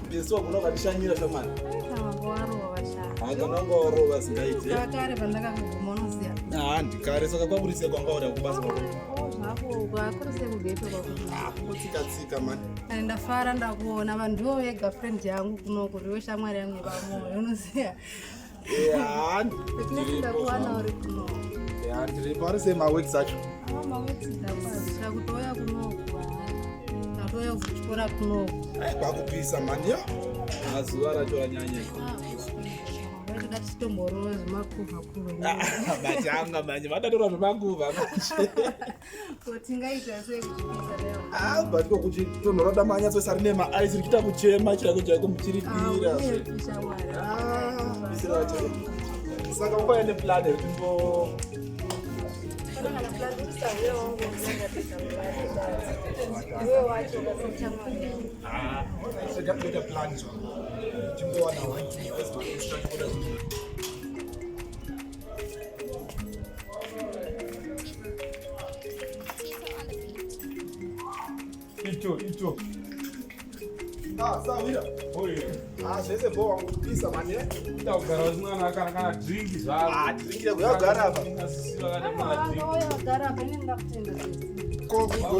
Bese wakunoka ndishanyira shamani. Warowa vashaka. Hakanangorowa singaite. Kakare pandakaguma unoziya. Ndikare saka kwaburitse kwanga uri kubasa kwako. Zvapo kwakurise kugeto kwakuti. Kutsika mani. Ndafara ndakuona vanhu ndiwo vega friend yangu kunoku riwe shamwari yangu pamoyo unoziya. Ndakuwana uri kunoku. Ndiri pari sei maweeks acho. Maweeks ndapazisa kutoya kunoku. Ndatoya kuchikora kunoku. Kwakupisa mani ya. Mazuva racho anyanya. Ndatitomborova zvimakuva kuva. Bachanga manje vatatora zvimakuva manje. Tingaita sei kuchipisa leo? But kuti tonho rada manyatso rine maaizi richiita kuchema chaiko muchiridira. Saka ukoya neplan yetimbo Ito. Sahwira. Oi. Zvese bo wangupisa mani. Ndagara zvinana kana drink zvavo. Drink yakugara apa. Ndasisiva kana drink. Ndakugara apa ini ndakutenda.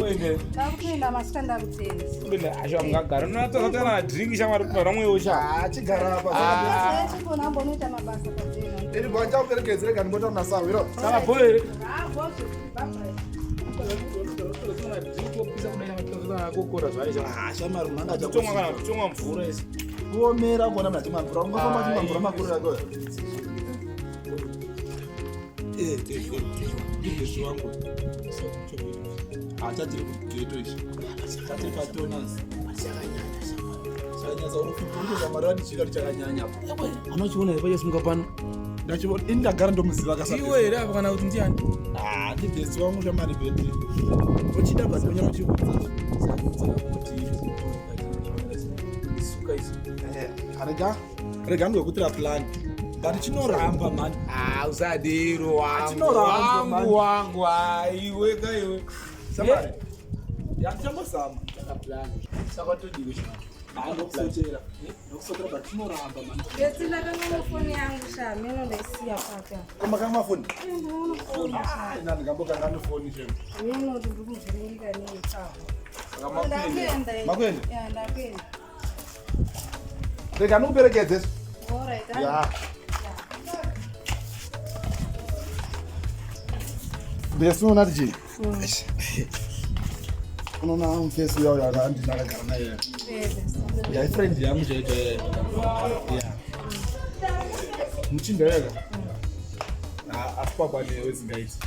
Wenge. Ndakutenda masika ndakutenda. Bele asha mungagara unataka kana drink shamari kupara mweyo cha. Chigara apa. Chikona mbonoita mabasa padzena. Iri bwanja uperekedzere kana mbota na Sahwira. Saka boy. Bozo. Shamari manga kuchomwa mvura isi kuomera kuona mnachimwa mvura ungafamba chimwa mvura makuru yako ndizvi wangu hatachiri kugeto ichi chatiri patonas chanyasa unofukuruza mari vanichika richakanyanya anochiona here pachasunga pano ndachiona ini ndagara ndomuziva iwe here apa kana kuti ndiani ndibhesi wangu shamari bhedhi uchida basionyera uchibudza rega ngekutira plan but chinoramba mani usadiro wangu iwe kaiwe samari yatichambozama saka todiwe ndokusotera but chinoramba mani ndakangana foni yangu shamino ndaisiya paka komakanga foni ndinoona ndingambokanga nefoni chemo mino ndikuzviringika makuende ndakuenda rega ndikuperekedze besi unoona tichii unoona mufesi uya uyo akandinakagara naye ifriend yangu chaito muchindaweka asipakwanewe zingaiti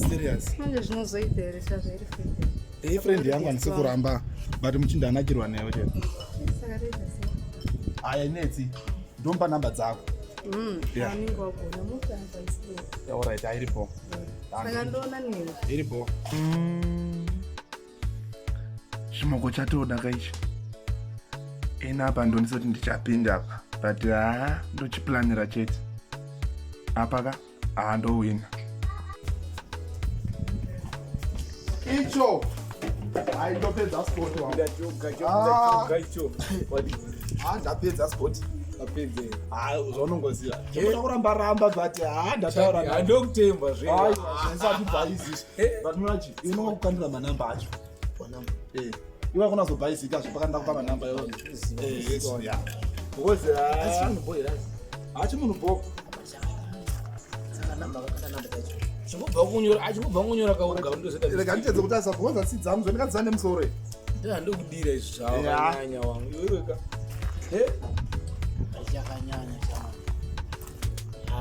serious manje zvinozoita here chazvairi ifriend yangu handisi kuramba but muchindanakirwa newe chete aya inetsi ndomba namba dzako alright airipo iripo chimoko chatoda kaichi ena apa ndondisoti ndichapinda apa but ndochiplanira chete apa ka ndowina icho ndopedza sport ndapedza sport zvaunongoziva oda kuramba but ndataura ndokutemba zvisati bhaizisi but unoachi inonga kukandira manamba acho iwe kuna zobhaizika zvapaka ndakupa manamba hachi munhu bhoko achingobva kunyora rega nditedze kuti asabhoza tsi dzangu zvandikadzisa nemusoro ndandokudira izvi zvavanyanya wangu iweweka achakanyanya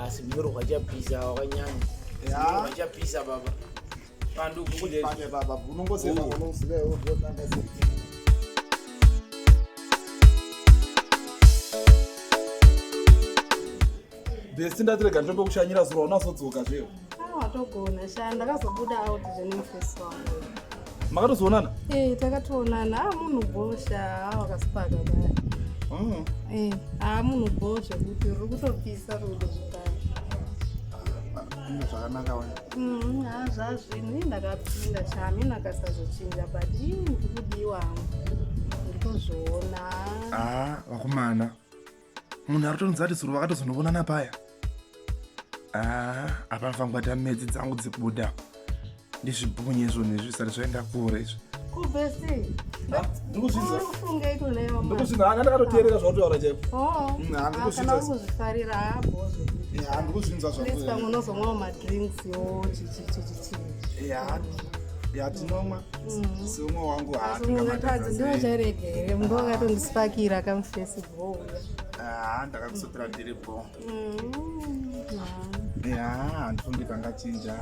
asi mnyoro kwachapisa wakanyanya wachapisa baba pane baba unongosema unozivewo besi ndatirega ndombe kushanyira zuva unazodzoka zvewo watogona sha ndakazobuda out zvenemufesi wangu makatozoonana takatoonana munhu bhosha wakasipaka baya munhu bhosha kuti riri kutopisa rudo zvakare zvakanaka wani zvazvini ndakapinda chami ndakasazochinja but ndikudiwa hangu zvona. Vakomana. Munhu aritonzi ati suru vakatozonobonana paya. Apa mfangwata medzi dzangu dzekubuda. Ndizvibhunye izvoni zvisati zvaenda kure izvi. Kubvesi. Ndikuzvinza. Ufunge ito leyo. Ndikuzvinza ndakatoteerera zvautotaura chaipo. Kana kuzvifarira hapo. Ndikuzvinza zvako. Ndisika munozomwa madrinks yo chichi. Ya tinomwa. Somwe wangu Mungatadzi ndiwo charegere munhu wakatondisipakira kamufacebook. Ndakakusopera ndiripo. Ndifungi kangachinja.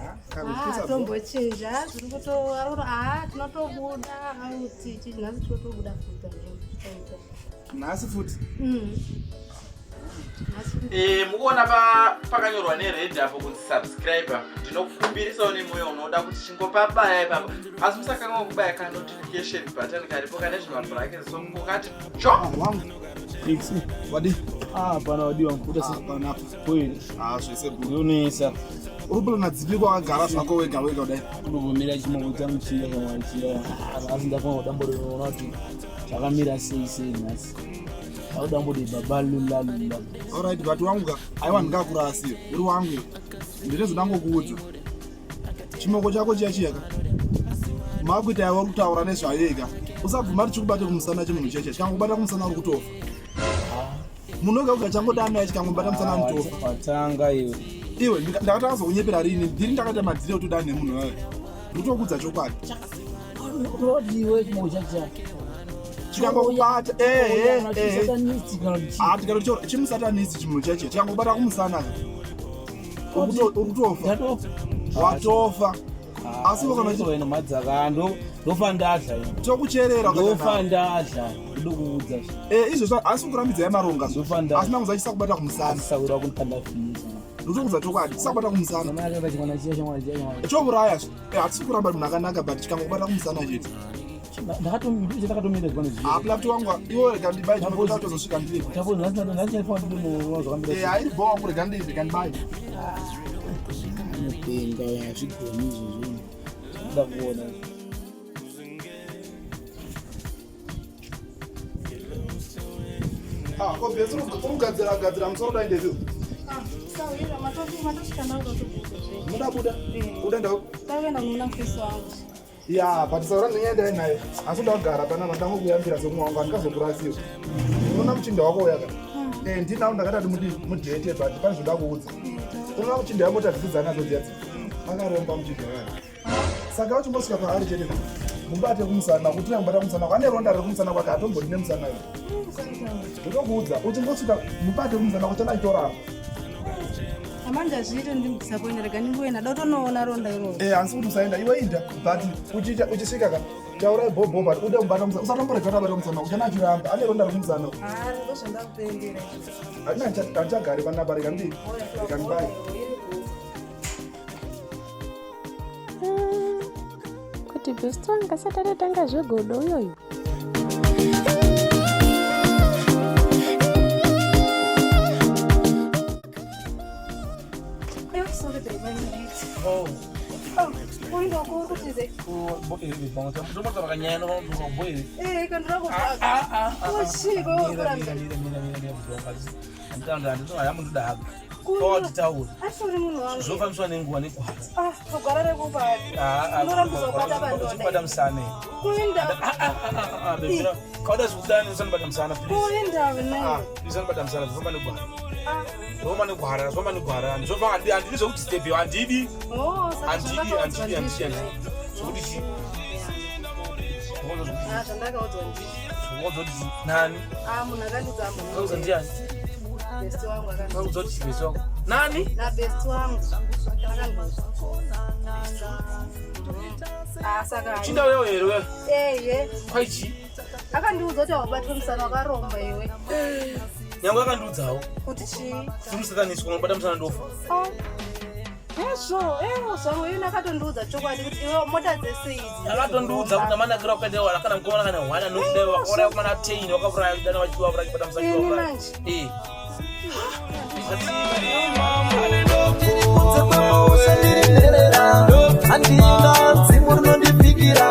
Tombochinja zviri kutoarora tinotobuda auti chinhasi totobuda futa. Nhasi futi. Mukuona pakanyorwa nered apo kuti subscriber. Ndinokukumbirisawo nemoyo unoda kuti chingopabaya ipapo. Asi musakanga kubaya ka notification button karipo kana zvimabhuraki so mukati cho Wadi. Pana wadi wangu kuda Pana kweli. zvese Unonesa. urikuona nadzipi kwakagara zvako wega wega kudai. Unogomera chimongo changu chiya kamwanchira. Asi ndafuna kudambo rinoona kuti chakamira sei nhasi. Audambo de babalula. Alright, but wangu aiwa ndingakura asiyo. Uri wangu. Ndinozodangokuudza. Chimoko chako chiyachiyaka. Makuita yawa kutaura nezvayega. Usabvuma tichikubata kumusana chemunhu cheche. Chikangobata kumusana uri kutofa. Munhu wega changodana chikangobata kumusana anotofa. Watanga Iwe ndakatanga kunyepera rini. Ndiri ndakaita madziri otodana nemunhu wayo. Ndotokudza chokwadi. Rodiwe chimongo chacha. Chikangobata tikatochora chimusatanisti chimunhu cheche chikangobata kumusana ukutofa watofa asi wakana madzaka ndofandadla tokucherera ndofandadla ndokuudza izvo asi kurambidza maronga asi nangu zachisa kubata kumusana saura kunipandafisa ndotokudza chokwadi tisakubata kumusana chouraya hatisi kuramba munhu akanaka but chikangobata kumusana chete ndakatomira lapti wangu iwo rega ndibai tozosvika ndiri hairibo wangu rega ndiri rega ndibai anopenga yazvigoni izvozvo da kuona kobhesi urikugadzira musoro dai ndezvo Sahwira matosvika mudabuda udaenda tavenda muna mufesi wangu. but Sahwira ndinyaendai naye asi ndakagara panapa ndangokuyambira somwe wangu andikazokurasiwa unoona muchinda wako uyaka ndinawo ndakatati mudhete but pane zvoda kuudza unoona muchinda wemota dzidzidza nadzo dziyadzi akaromba muchinda wayo saka uchimbosvika paari chete mubate kumusana kuti nambata kumusana ane ronda riri kumusana kwake atombori nemusana yo ndokuudza uchimbosvika mubate kumusana kuti anaitorapa Amanda zvito ndimudisappoint rega ningoenda dotonoona ronda iroro. Hansi kuti usaenda iwe inda but uchisvika ka taurai bobo but ude kubata musana usatomborega tabata musana uchana chiramba ane ronda rimusana. Ndozvandakupembera. Hatina achagari panapa rega ndibai. Kuti best wanga satatanga zvegodo uyoyo. Zvofambiswa nenguva negwara. Kugwara rekubata. Unorambisa kubata musana. Kauda zvekudani usanibata musana please. Kuenda naye. Usanibata musana zvofamba negwara. Zvofamba negwara. Handidi zvokuti step handidi. Handidi. Zvokuti chi. Zvandakaudzwa ndizvo. Zvokuti nani? Munhu akandidza Kaudzwa ndiani? best wangu Kaudzwa kuti best wangu. Nani? na best wangu saka Chinda wewe here wewe. Kwaichi. akandiudza kuti wabatwa musana wakaromba iwe Nyangu akandiudzawo. kuti chi Simusakaniswa unobata musana ndofa. zvangu iyona akatondiudza chokwadi kuti iwe mota dzese idzi Akatondiudza kuti amanakira wakaenda wakana mukoma kana hwana nokudai wakauraya kumana 10 wakavuraya dana vachiwa vuraya kubata musana ini ndofa. manje Andina dzimwe rinondifikira